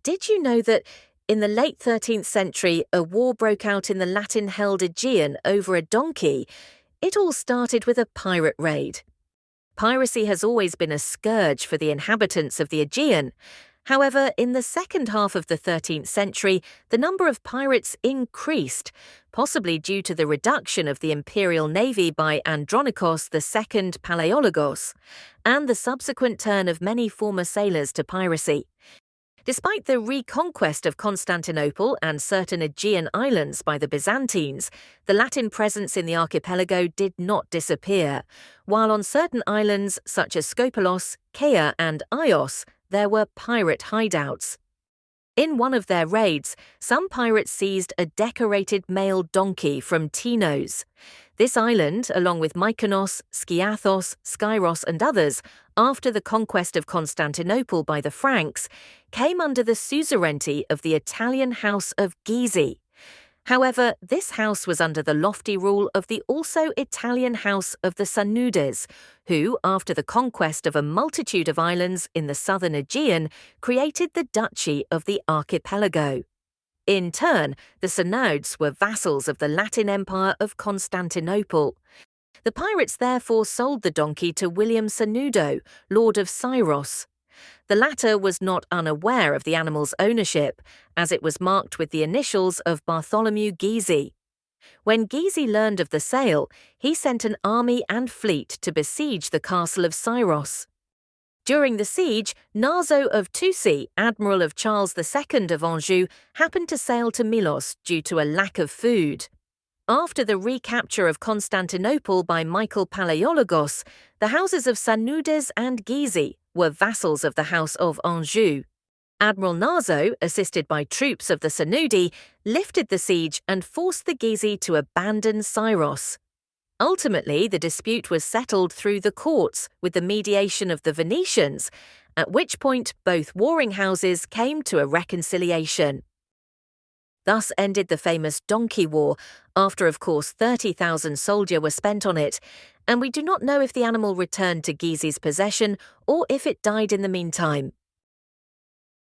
Did you know that in the late 13th century, a war broke out in the Latin-held Aegean over a donkey? It all started with a pirate raid. Piracy has always been a scourge for the inhabitants of the Aegean. However, in the second half of the 13th century, the number of pirates increased, possibly due to the reduction of the imperial navy by Andronikos II Palaiologos, and the subsequent turn of many former sailors to piracy. Despite the reconquest of Constantinople and certain Aegean islands by the Byzantines, the Latin presence in the archipelago did not disappear, while on certain islands such as Skopelos, Kea and Ios, there were pirate hideouts. In one of their raids, some pirates seized a decorated male donkey from Tinos. This island, along with Mykonos, Skiathos, Syros and others, after the conquest of Constantinople by the Franks, came under the suzerainty of the Italian house of Gizeh. However, this house was under the lofty rule of the also Italian house of the Sanudes, who, after the conquest of a multitude of islands in the southern Aegean, created the Duchy of the Archipelago. In turn, the Sanudes were vassals of the Latin Empire of Constantinople. The pirates therefore sold the donkey to William Sanudo, Lord of Syros. The latter was not unaware of the animal's ownership, as it was marked with the initials of Bartholomew Gizeh. When Gizeh learned of the sale, he sent an army and fleet to besiege the castle of Syros. During the siege, Narzo of Toucy, admiral of Charles II of Anjou, happened to sail to Milos due to a lack of food. After the recapture of Constantinople by Michael Palaiologos, the houses of Sanudes and Gizeh were vassals of the House of Anjou. Admiral Narzo, assisted by troops of the Sanudi, lifted the siege and forced the Gizeh to abandon Syros. Ultimately, the dispute was settled through the courts with the mediation of the Venetians, at which point both warring houses came to a reconciliation. Thus ended the famous Donkey War, after of course 30,000 soldiers were spent on it, and we do not know if the animal returned to Gizeh's possession or if it died in the meantime.